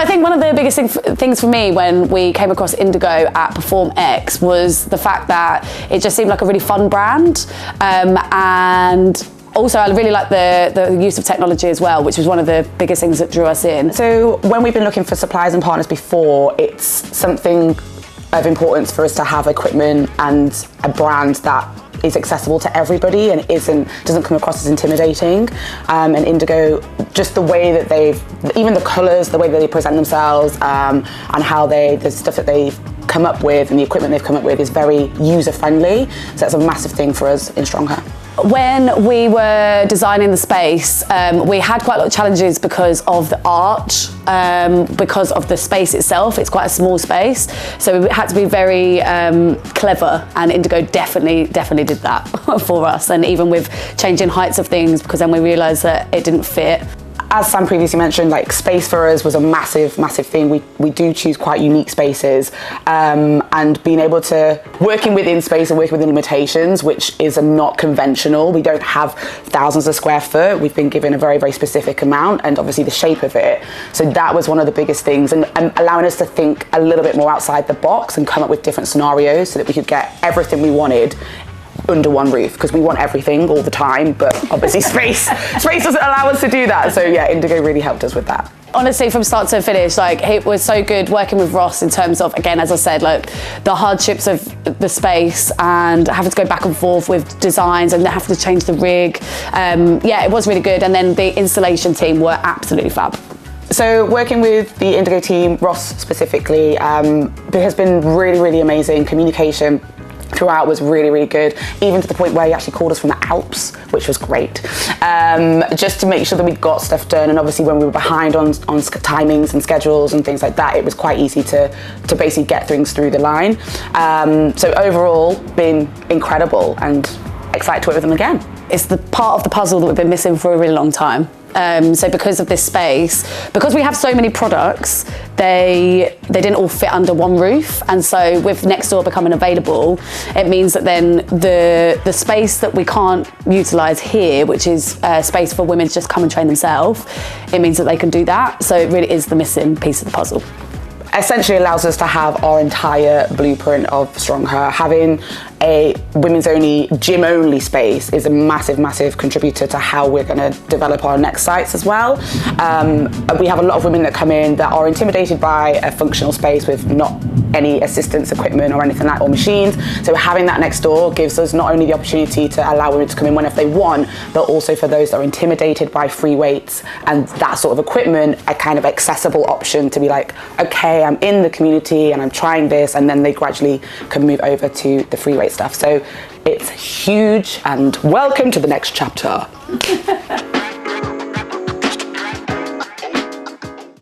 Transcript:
I think one of the biggest things for me when we came across Indigo at Perform X was the fact that it just seemed like a really fun brand, and also I really like the use of technology as well, which was one of the biggest things that drew us in. So when we've been looking for suppliers and partners before, it's something of importance for us to have equipment and a brand that is accessible to everybody and doesn't come across as intimidating. And Indigo, just the way that even the colours, the way that they present themselves, and how the stuff that they've come up with and the equipment they've come up with is very user-friendly. So that's a massive thing for us in Strongher. When we were designing the space, we had quite a lot of challenges because of the arch, because of the space itself. It's quite a small space, so we had to be very clever, and Indigo definitely did that for us. And even with changing heights of things, because then we realised that it didn't fit. As Sam previously mentioned, like space for us was a massive thing. We do choose quite unique spaces, and being able to working within space and working within limitations, which is not conventional. We don't have thousands of square foot. We've been given a very specific amount, and obviously the shape of it. So that was one of the biggest things, and allowing us to think a little bit more outside the box and come up with different scenarios so that we could get everything we wanted under one roof, because we want everything all the time, but obviously space doesn't allow us to do that. So yeah, Indigo really helped us with that. Honestly, from start to finish, like, it was so good working with Ross in terms of, again, as I said, like the hardships of the space and having to go back and forth with designs and having to change the rig. Yeah, it was really good. And then the installation team were absolutely fab. So working with the Indigo team, Ross specifically, has been really amazing. Communication throughout was really good, even to the point where he actually called us from the Alps, which was great, just to make sure that we got stuff done. And obviously when we were behind on timings and schedules and things like that, it was quite easy to basically get things through the line. So overall, been incredible and excited to work with them again. It's the part of the puzzle that we've been missing for a really long time. So because of this space, because we have so many products, they didn't all fit under one roof, and so with Nextdoor becoming available, it means that then the space that we can't utilise here, which is space for women to just come and train themselves, it means that they can do that. So it really is the missing piece of the puzzle. Essentially allows us to have our entire blueprint of Strongher. Having a women's only, gym only space is a massive contributor to how we're going to develop our next sites as well. We have a lot of women that come in that are intimidated by a functional space with not any assistance equipment or anything like that, or machines. So having that next door gives us not only the opportunity to allow women to come in whenever they want, but also for those that are intimidated by free weights and that sort of equipment, a kind of accessible option to be like, okay, I'm in the community and I'm trying this, and then they gradually can move over to the free weight stuff. So it's huge, and welcome to the next chapter.